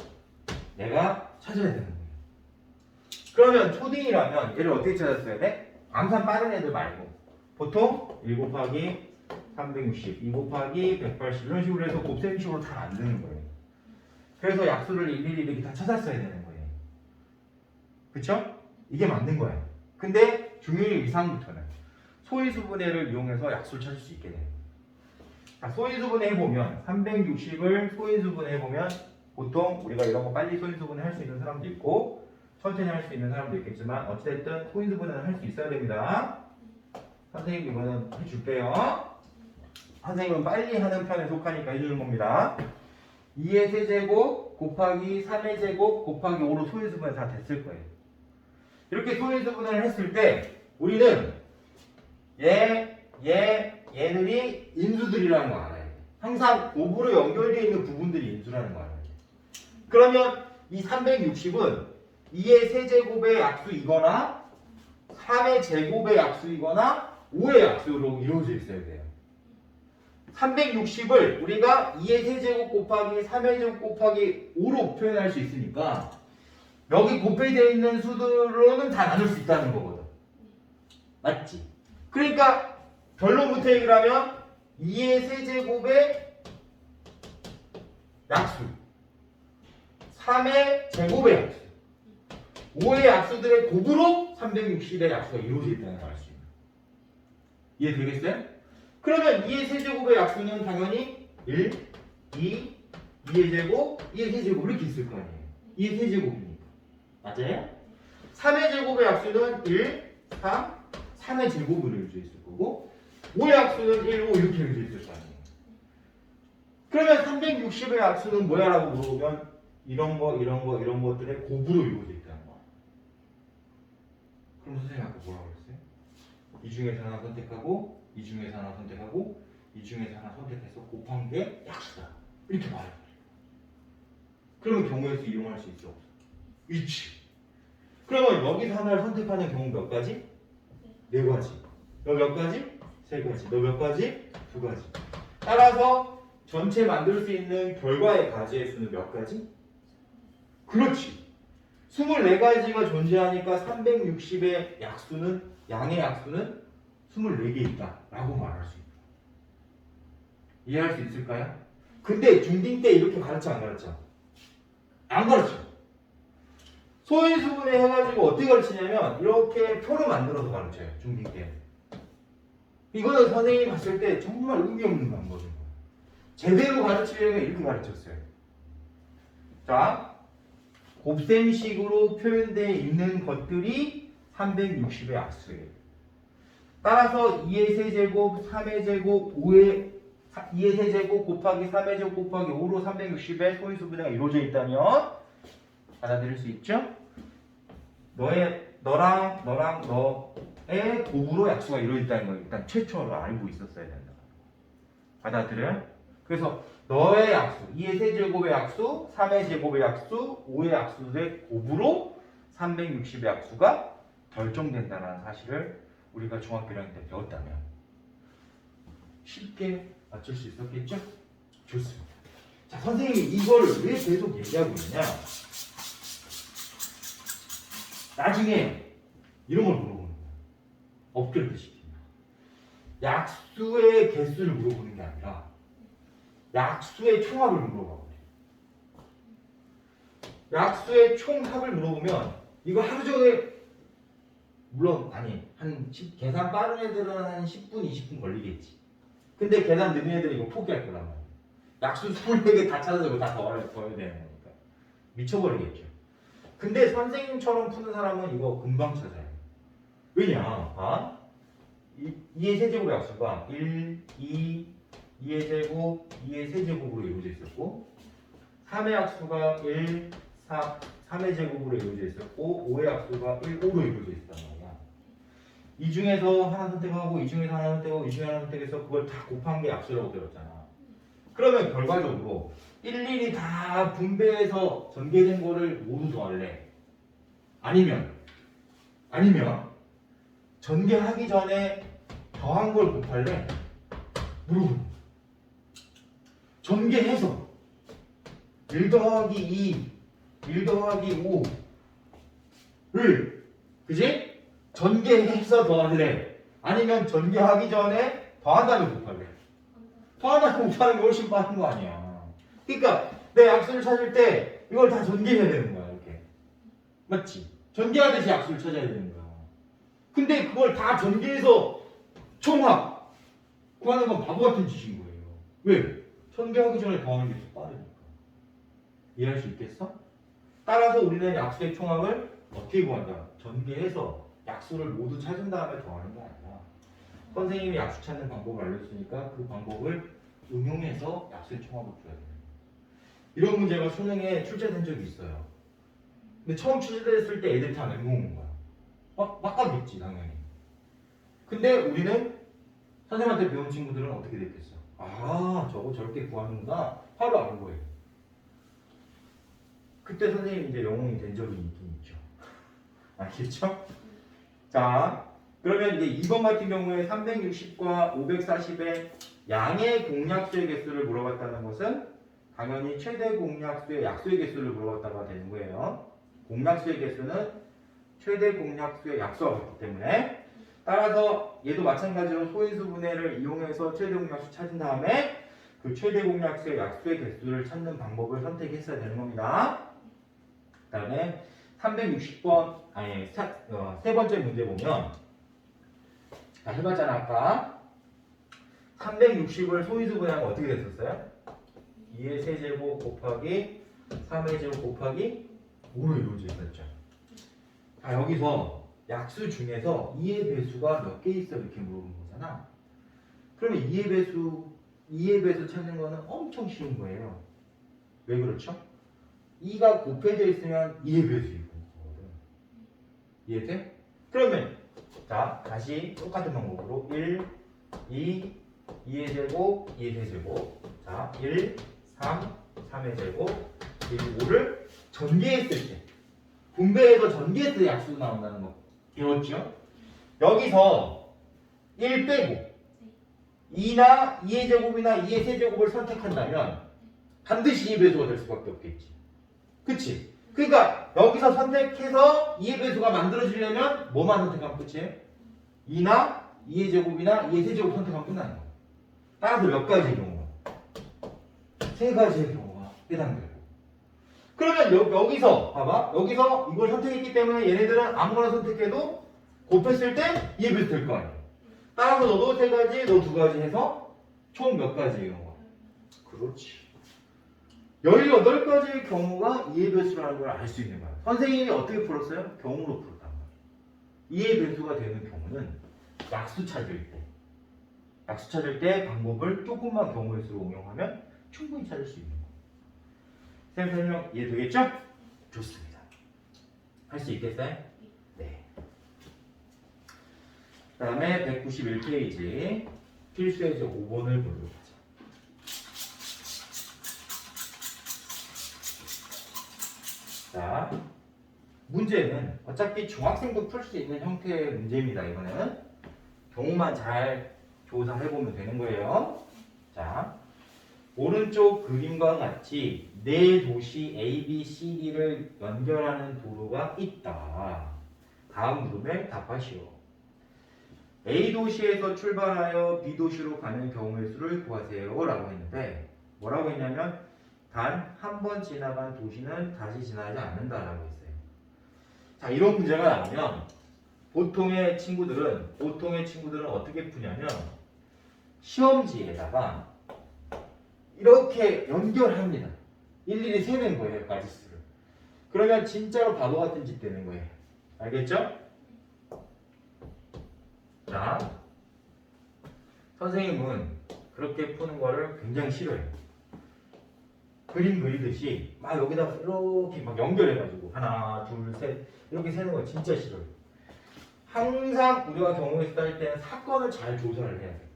내가 찾아야 되는 거예요. 그러면 초딩이라면 얘를 어떻게 찾았어야 돼? 암산 빠른 애들 말고 보통 1 곱하기 360, 2 곱하기 180 이런 식으로 해서 곱셈식으로 잘 안 되는 거예요. 그래서 약수를 일일이 이렇게 다 찾았어야 되는 거예요. 그쵸? 이게 맞는 거예요. 근데 중1 이상부터는 소인수분해를 이용해서 약수를 찾을 수 있게 돼요. 자, 소인수분해 해보면 360을 소인수분해 해보면 보통 우리가 이런 거 빨리 소인수분해 할 수 있는 사람도 있고 천천히 할 수 있는 사람도 있겠지만 어찌됐든 소인수분해는 할 수 있어야 됩니다. 선생님 이거는 해줄게요. 선생님은 빨리 하는 편에 속하니까 해주는 겁니다. 2의 세제곱 곱하기 3의 제곱 곱하기 5로 소인수분해 다 됐을 거예요. 이렇게 소인수분해를 했을 때 우리는 얘들이 인수들이라는 거 알아야 돼. 항상 곱으로 연결되어 있는 부분들이 인수라는 거 알아야 돼. 그러면 이 360은 2의 세제곱의 약수이거나 3의 제곱의 약수이거나 5의 약수로 이루어져 있어야 돼요. 360을 우리가 2의 세제곱 곱하기 3의 제곱 곱하기 5로 표현할 수 있으니까 여기 곱해되어 있는 수들로는 다 나눌 수 있다는 거거든. 맞지? 그러니까 결론부터 얘기를 하면 2의 세제곱의 약수 3의 제곱의 약수 5의 약수들의 곱으로 360의 약수가 이루어져 있다는 걸 알 수 있는 이해되겠어요? 그러면 2의 세제곱의 약수는 당연히 1, 2, 2의 제곱, 2의 세제곱 이렇게 있을 거 아니에요. 2의 세제곱이니까. 맞아요? 3의 제곱의 약수는 1, 3, 3의 제곱으로 이루어져 있을 거고 5의 약수는 1, 5 이렇게 이루어져 있을 거 아니에요. 그러면 360의 약수는 뭐야? 라고 물어보면 이런 것들의 곱으로 이루어져 있다는 거야. 그럼 선생님 아까 뭐라고 그랬어요? 이 중에서 하나 선택하고 이 중에서 하나 선택하고 이 중에서 하나 선택해서 곱한 게 약수다. 이렇게 말해요. 그러면 경우의 수 이용할 수 있어? 있지. 그러면 여기서 하나를 선택하는 경우 몇 가지? 네 가지. 너 몇 가지? 세 가지. 너 몇 가지? 두 가지. 따라서 전체 만들 수 있는 결과의 가지의 수는 몇 가지? 그렇지. 24가지가 존재하니까 360의 약수는 양의 약수는 24개 있다 라고 말할 수 있다. 이해할 수 있을까요? 근데 중딩 때 이렇게 가르쳐 안 가르쳐? 안 가르쳐. 소인수분해 해가지고 어떻게 가르치냐면 이렇게 표를 만들어서 가르쳐요. 중딩 때. 이거는 선생님이 봤을 때 정말 의미 없는 방법인 거예요. 제대로 가르치려면 이렇게 가르쳤어요. 자, 곱셈식으로 표현되어 있는 것들이 360의 약수예요. 따라서 2의 세제곱, 3의 제곱, 2의 세제곱 곱하기 3의 제곱 곱하기 5로 360의 소인수분해가 이루어져 있다면 받아들일 수 있죠? 너랑 너의 곱으로 약수가 이루어졌다는 걸 일단 최초로 알고 있었어야 된다. 받아들여요? 그래서 너의 약수, 2의 세제곱의 약수, 3의 제곱의 약수, 5의 약수의 곱으로 360의 약수가 결정된다는 사실을 우리가 중학교 1학년 때 배웠다면 쉽게 맞출 수 있었겠죠? 좋습니다. 자, 선생님이 이거를 왜 계속 얘기하고 있느냐? 나중에 이런 걸 물어보는 거야. 업그레이드 시킵니다. 약수의 개수를 물어보는 게 아니라 약수의 총합을 물어봐요. 약수의 총합을 물어보면 이거 하루 종일 물론 아니 계산 빠른 애들은 한 10분 20분 걸리겠지. 근데 계산 느린 애들은 이거 포기할 거란 말이야. 약수 24개 다 찾아서 이거 다 더해야 되는 거니까 미쳐버리겠죠. 근데 선생님처럼 푸는 사람은 이거 금방 찾아요. 왜냐? 2의 세제곱의 약수가 1, 2, 2의 제곱, 2의 세제곱으로 이루어져 있었고 3의 약수가 1, 3의 제곱으로 이루어져 있었고 5의 약수가 1, 5로 이루어져 있었단 말이야. 이 중에서 하나 선택하고 이 중에서 하나 선택하고 이 중에 하나 선택해서 그걸 다 곱한 게 약수라고 들었잖아. 그러면 결과적으로 일일이 다 분배해서 전개된 거를 모두 더할래? 아니면 전개하기 전에 더한 걸 곱할래? 물어보는 거야. 전개해서 1 더하기 2, 1 더하기 5를 그지? 전개해서 더할래? 아니면 전개하기 전에 더한 다음에 곱할래? 더한 다음에 곱하는 게 훨씬 빠른 거 아니야. 그러니까 내 약수를 찾을 때 이걸 다 전개해야 되는 거야. 이렇게 맞지? 전개하듯이 약수를 찾아야 되는 거야. 근데 그걸 다 전개해서 총합 구하는 건 바보 같은 짓인 거예요. 왜? 전개하기 전에 더하는 게 더 빠르니까. 이해할 수 있겠어? 따라서 우리는 약수의 총합을 어떻게 구한다? 전개해서 약수를 모두 찾은 다음에 더하는 게 아니라 선생님이 약수 찾는 방법을 알려줬으니까 그 방법을 응용해서 약수의 총합을 풀어야 돼요. 이런 문제가 수능에 출제된 적이 있어요. 근데 처음 출제됐을 때 애들이 다 멘붕 온 거야. 막 깎겠지 당연히. 근데 우리는 선생님한테 배운 친구들은 어떻게 됐겠어? 아, 저거 저렇게 구하는구나. 바로 아는 거예요. 그때 선생님이 이제 영웅이 된 적이 있긴 있죠. 알겠죠? 자, 그러면 이제 2번 같은 경우에 360과 540의 양의 공약수의 개수를 물어봤다는 것은 당연히 최대 공약수의 약수의 개수를 물어봤다가 되는 거예요. 공약수의 개수는 최대 공약수의 약수와 같기 때문에 따라서 얘도 마찬가지로 소인수 분해를 이용해서 최대 공약수 찾은 다음에 그 최대 공약수의 약수의 개수를 찾는 방법을 선택했어야 되는 겁니다. 그 다음에 360번 세 번째 문제 보면 자, 해봤잖아 아까 360을 소인수 분해하면 어떻게 됐었어요? 2의 세제곱 곱하기 3의 제곱 곱하기 5로 이루어져 있었죠. 자, 여기서 약수 중에서 2의 배수가 몇 개 있어 이렇게 물어보는 거잖아. 그러면 2의 배수 찾는 거는 엄청 쉬운 거예요. 왜 그렇죠? 2가 곱해져 있으면 2의 배수 있고 이해돼? 그러면 자 다시 똑같은 방법으로 1, 2, 2의 제곱, 2의 세제곱 자 1, 3, 3의 제곱 그리고 5를 전개했을 때 분배해서 전개했을 때 약수 나온다는 거 배웠죠? 여기서 1 빼고 2나 2의 제곱이나 2의 세제곱을 선택한다면 반드시 2의 배수가 될 수밖에 없겠지. 그치? 그러니까 여기서 선택해서 2의 배수가 만들어지려면 뭐만 선택하면 끝이에요? 2나 2의 제곱이나 2의 세제곱 선택하면 끝나는 거야. 따라서 몇 가지의 경우가? 세 가지의 경우가 해당되고. 그러면 여기서 봐봐. 여기서 이걸 선택했기 때문에 얘네들은 아무거나 선택해도 곱했을 때 2의 배수 될 거 아니야. 따라서 너도 세 가지, 너 두 가지 해서 총 몇 가지의 경우가? 그렇지. 18가지의 경우가 2의 배수라는 걸 알 수 있는 거야. 선생님이 어떻게 풀었어요? 경우로 풀었단 말이야. 2의 배수가 되는 경우는 약수 찾을 때 방법을 조금만 경우의 수로 응용하면 충분히 찾을 수 있는 거야. 쌤 설명 이해되겠죠? 좋습니다. 할 수 있겠어요? 네. 그 다음에 191페이지 필수의 5번을 보도록 하죠. 자, 문제는 어차피 중학생도 풀 수 있는 형태의 문제입니다. 이거는 경우만 잘 조사해보면 되는 거예요. 자, 오른쪽 그림과 같이 네 도시 A, B, C, D를 연결하는 도로가 있다. 다음 물음에 답하시오. A 도시에서 출발하여 B 도시로 가는 경우의 수를 구하세요 라고 했는데 뭐라고 했냐면 단 한 번 지나간 도시는 다시 지나지 않는다라고 했어요. 자, 이런 문제가 나오면 보통의 친구들은 어떻게 푸냐면 시험지에다가 이렇게 연결합니다. 일일이 세는 거예요, 가지수를. 그러면 진짜로 바보 같은 짓 되는 거예요. 알겠죠? 자, 선생님은 그렇게 푸는 거를 굉장히 싫어해요. 그림 그리듯이 막 여기다가 이렇게 막 연결해가지고 하나, 둘, 셋 이렇게 세는 거 진짜 싫어요. 항상 우리가 경우의 수를 할 때는 사건을 잘 조사를 해야 돼요.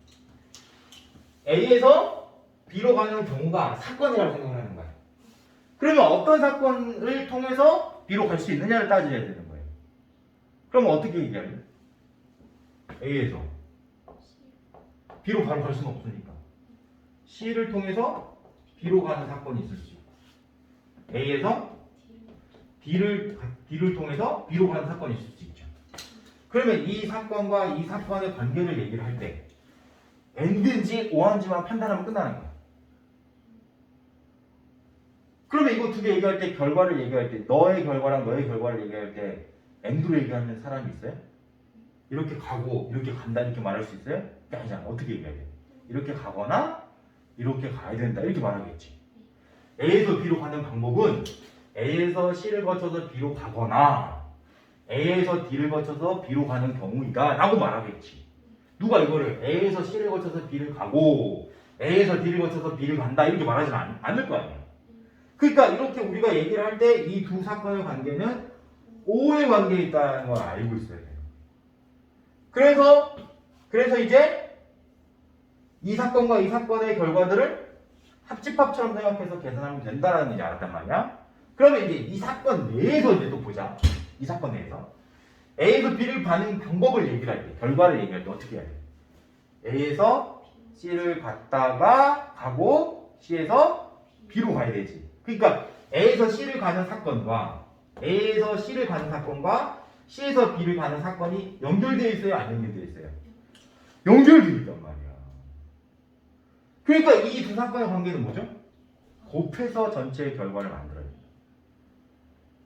A에서 B로 가는 경우가 사건이라고 생각하는 거예요. 그러면 어떤 사건을 통해서 B로 갈 수 있느냐를 따져야 되는 거예요. 그럼 어떻게 얘기하냐? A에서 B로 바로 갈 수는 없으니까 C를 통해서 B로 가는 사건이 있을 수 있고 A에서 D를 통해서 B로 가는 사건이 있을 수 있죠. 그러면 이 사건과 이 사건의 관계를 얘기를 할 때 N든지 O한지만 판단하면 끝나는 거야. 그러면 이거 두 개 얘기할 때 결과를 얘기할 때 너의 결과랑 너의 결과를 얘기할 때 N으로 얘기하는 사람이 있어요? 이렇게 가고 이렇게 간다 이렇게 말할 수 있어요? 아니잖아. 어떻게 얘기해야 돼? 이렇게 가거나 이렇게 가야 된다 이렇게 말하겠지. A에서 B로 가는 방법은 A에서 C를 거쳐서 B로 가거나 A에서 D를 거쳐서 B로 가는 경우이다 라고 말하겠지. 누가 이거를 A에서 C를 거쳐서 B를 가고 A에서 D를 거쳐서 B를 간다 이렇게 말하지 않을 거 아니에요. 그러니까 이렇게 우리가 얘기를 할 때 이 두 사건의 관계는 O의 관계에 있다는 걸 알고 있어야 돼요. 그래서 이제 이 사건과 이 사건의 결과들을 합집합처럼 생각해서 계산하면 된다는 얘기 알았단 말이야. 그러면 이제 이 사건 내에서 이제 또 보자. 이 사건 내에서 A에서 B를 가는 방법을 얘기를 할 때, 결과를 얘기할 때 어떻게 해야 돼? A에서 C를 갔다가 가고 C에서 B로 가야 되지. 그러니까 A에서 C를 가는 사건과 A에서 C를 가는 사건과 C에서 B를 가는 사건이 연결되어 있어요? 안 연결되어 있어요? 연결되어 있단 말이야. 그러니까 이 두 사건의 관계는 뭐죠? 곱해서 전체의 결과를 만들어요.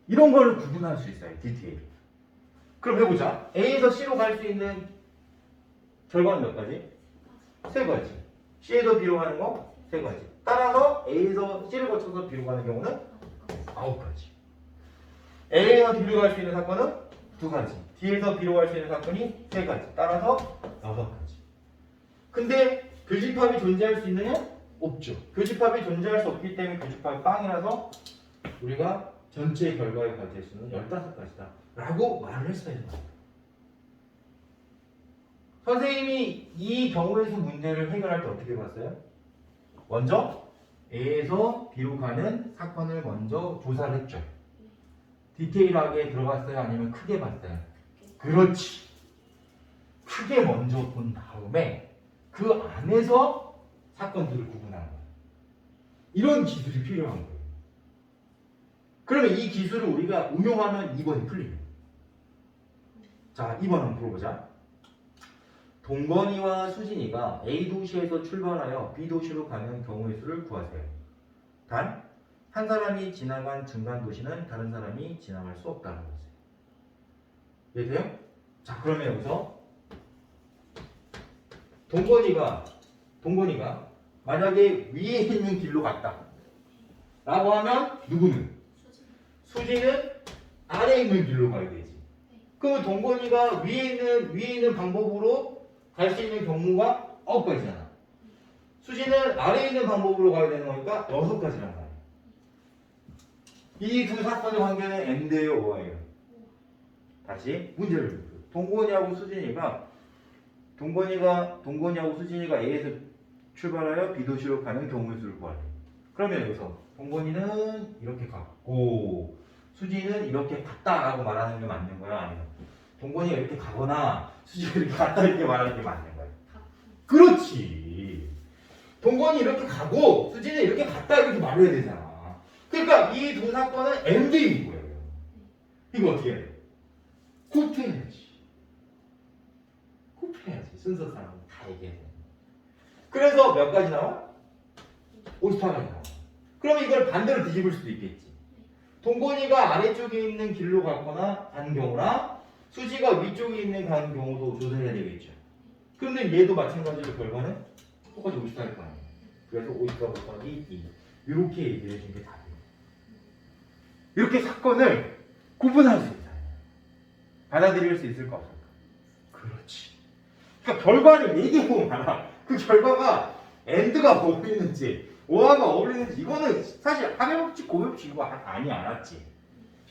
이런 거를 구분할 수 있어요. 디테일. 그럼 해보자. A에서 C로 갈 수 있는 결과는 몇 가지? 세 가지. C에서 B로 가는 거 세 가지. 따라서 A에서 C를 거쳐서 B로 가는 경우는 9가지. A에서 D로 갈 수 있는 사건은 2가지. D에서 B로 갈 수 있는 사건이 3가지. 따라서 6가지. 근데 교집합이 존재할 수 있느냐? 없죠. 교집합이 존재할 수 없기 때문에 교집합이 빵이라서 우리가 전체 결과에 가질 수는 15가지다 라고 말을 했어야 됩니다. 선생님이 이 경우의 수 문제를 해결할 때 어떻게 봤어요? 먼저 A에서 B로 가는 사건을 먼저 조사를 했죠. 디테일하게 들어갔어요? 아니면 크게 봤어요? 그렇지. 크게 먼저 본 다음에 그 안에서 사건들을 구분하는 거예요. 이런 기술이 필요한 거예요. 그러면 이 기술을 우리가 응용하면 2번이 풀립니다. 자, 2번 한번 풀어보자. 동건이와 수진이가 A 도시에서 출발하여 B 도시로 가는 경우의 수를 구하세요. 단, 한 사람이 지나간 중간 도시는 다른 사람이 지나갈 수 없다는 거죠. 이해돼요? 자, 그러면 여기서 동건이가 만약에 위에 있는 길로 갔다 라고 하면 누구는? 수지는 아래에 있는 길로 가야 되지. 그럼 동건이가 위에 있는 방법으로 갈 수 있는 경우가 9가지잖아. 수지는 아래에 있는 방법으로 가야 되는 거니까 6가지란 말이야. 이 두 사건의 관계는 N대요, O예요? 다시 문제를 볼게요. 동건이하고 수진이가 A에서 출발하여 B 도시로 가는 경우의 수를 구하래. 그러면 여기서 동건이는 이렇게 갔고 수진이는 이렇게 갔다라고 말하는 게 맞는 거야? 아니면 동건이가 이렇게 가거나 수진이가 이렇게 갔다 이렇게 말하는 게 맞는 거야? 그렇지. 동건이 이렇게 가고 수진이 이렇게 갔다 이렇게 말해야 되잖아. 그러니까 이 두 사건은 N대인 거예요. 이거 어떻게 해야 돼? 곱해야지. 순서상 다 얘기해야 돼. 그래서 몇 가지 나와? 58가지 나와. 그러면 이걸 반대로 뒤집을 수도 있겠지. 동건이가 아래쪽에 있는 길로 갔거나 간 경우랑 수지가 위쪽에 있는 간 경우도 조사해야 되겠죠. 그런데 얘도 마찬가지로 결과는 똑같이 54일 거 아니에요. 그래서 54 곱하기 2 이렇게 얘기를 해준 게 답이에요. 이렇게 사건을 구분할 수 있어요. 받아들일 수 있을 것 같아요. 그렇지. 그러니까 결과를 얘기해보면 알아. 그 결과가 AND가 어울리는지 OR가 어울리는지 이거는 사실 합의법칙 고백칙 이거 아니 알았지.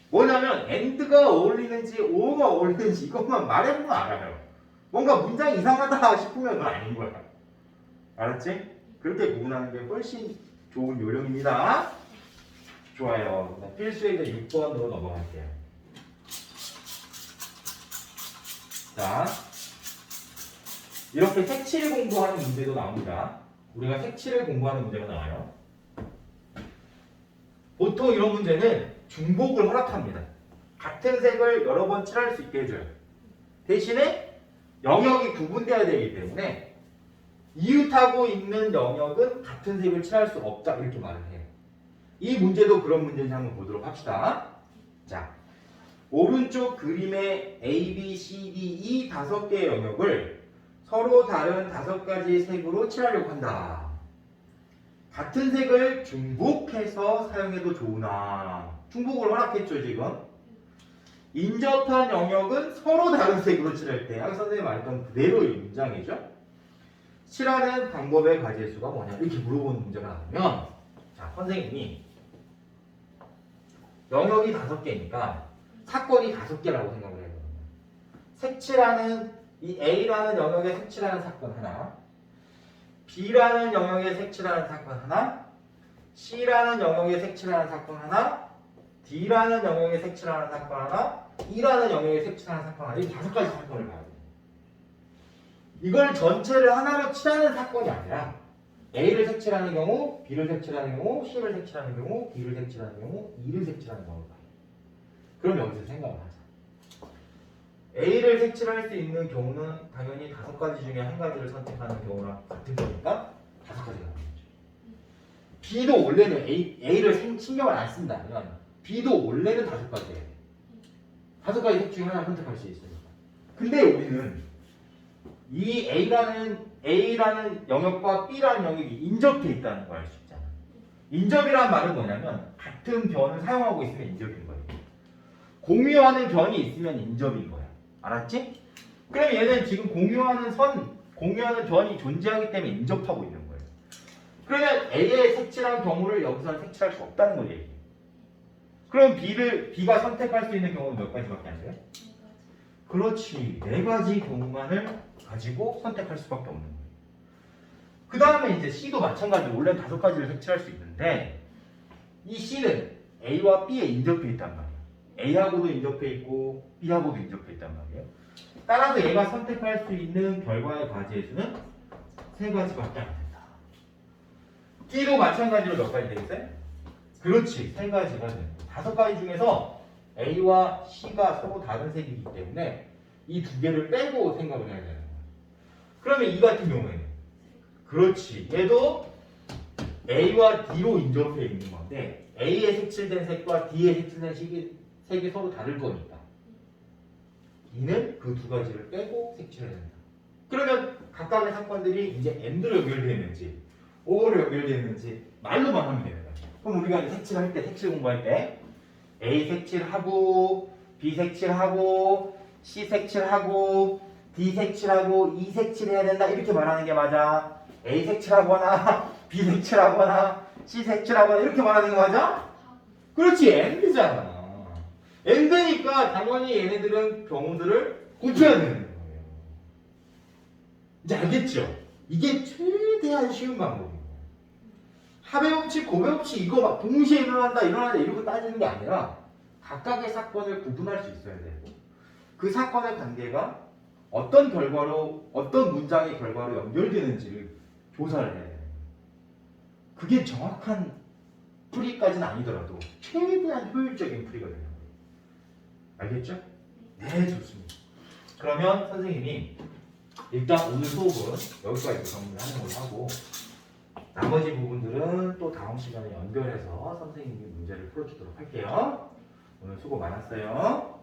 뭐냐면 AND가 어울리는지 OR가 어울리는지 이것만 말해보면 알아요. 뭔가 문장이 이상하다 싶으면 그건 아닌 거야. 알았지? 그렇게 구분하는 게 훨씬 좋은 요령입니다. 좋아요. 필수에 이제 6번으로 넘어갈게요. 자, 이렇게 색칠을 공부하는 문제도 나옵니다. 우리가 색칠을 공부하는 문제가 나와요. 보통 이런 문제는 중복을 허락합니다. 같은 색을 여러 번 칠할 수 있게 해줘요. 대신에 영역이 구분돼야 되기 때문에 이웃하고 있는 영역은 같은 색을 칠할 수 없다 이렇게 말을 해요. 이 문제도 그런 문제인지 한번 보도록 합시다. 자, 오른쪽 그림의 A, B, C, D, E 5개의 영역을 서로 다른 5가지 색으로 칠하려고 한다. 같은 색을 중복해서 사용해도 좋으나 중복을 허락했죠 지금. 인접한 영역은 서로 다른 색으로 칠할 때 아까 선생님이 말했던 그대로의 문장이죠. 칠하는 방법의 가지수가 뭐냐 이렇게 물어보는 문제가 나오면 자 선생님이 영역이 5개니까 사건이 5개라고 생각을 해요. 색칠하는 이 A라는 영역에 색칠하는 사건 하나, B라는 영역에 색칠하는 사건 하나, C라는 영역에 색칠하는 사건 하나, D라는 영역에 색칠하는 사건 하나, E라는 영역에 색칠하는 사건 하나, 이 5가지 사건을 봐야 돼요. 이걸 전체를 하나로 칠하는 사건이 아니라 A를 색칠하는 경우, B를 색칠하는 경우, C를 색칠하는 경우, D를 색칠하는 경우, E를 색칠하는 경우를 봐요. 그럼 여기서 생각을 하자. A를 색칠할 수 있는 경우는 당연히 5가지 중에 한 가지를 선택하는 경우랑 같은 거니까 5가지가 나오는 거죠. B도 원래는 A를 신경을 안 쓴다면 B도 원래는 5가지예요. 5가지 색 중에 하나 선택할 수 있으니까. 근데 우리는 이 A라는 영역과 B라는 영역이 인접해 있다는 걸 알 수 있잖아. 인접이란 말은 뭐냐면 같은 변을 사용하고 있으면 인접인 거예요. 공유하는 변이 있으면 인접인 거야. 알았지? 그럼 얘는 지금 공유하는 변이 존재하기 때문에 인접하고 있는 거예요. 그러면 A의 색칠한 경우를 여기서는 색칠할 수 없다는 걸 얘기해요. 그럼 B가 선택할 수 있는 경우는 몇 가지밖에 안 돼요? 그렇지. 4가지 경우만을 가지고 선택할 수밖에 없는 거예요. 그 다음에 이제 C도 마찬가지로 원래는 5가지를 색칠할 수 있는데 이 C는 A와 B에 인접해 있단 말이에요. A하고도 인접해 있고 B하고도 인접해 있단 말이에요. 따라서 얘가 선택할 수 있는 결과의 가지의 수는 3가지밖에 안 된다. D도 마찬가지로 몇 가지 되겠어요? 그렇지. 3가지가 됩니다. 5가지 중에서 A와 C가 서로 다른 색이기 때문에 이 2개를 빼고 생각을 해야 되는 거예요. 그러면 이 같은 경우에는 그렇지. 얘도 A와 D로 인접해 있는 건데 A에 색칠된 색과 D에 색칠된 색이 서로 다를 거니까 E는 그 2가지를 빼고 색칠해야 된다. 그러면 각각의 사건들이 이제 AND로 연결되어 있는지 OR로 연결되어 있는지 말로만 하면 됩니다. 그럼 우리가 색칠할 때 색칠 공부할 때 A 색칠하고 B 색칠하고 C 색칠하고 D 색칠하고 E 색칠해야 된다 이렇게 말하는 게 맞아? A 색칠하거나 B 색칠하거나 C 색칠하거나 이렇게 말하는 게 맞아? 그렇지. AND잖아. AND니까 당연히 얘네들은 경우들을 곱해야 되는 거예요. 이제 알겠죠? 이게 최대한 쉬운 방법이에요. 합의 법칙, 고배 법칙 이거 막 동시에 일어난다 이러고 따지는 게 아니라 각각의 사건을 구분할 수 있어야 되고 그 사건의 관계가 어떤 결과로 어떤 문장의 결과로 연결되는지를 조사를 해야 돼요. 그게 정확한 풀이까지는 아니더라도 최대한 효율적인 풀이가 되는 거예요. 알겠죠? 네, 좋습니다. 그러면 선생님이 일단 오늘 수업은 여기까지 정리하는 걸로 하고 나머지 부분들은 또 다음 시간에 연결해서 선생님이 문제를 풀어주도록 할게요. 오늘 수고 많았어요.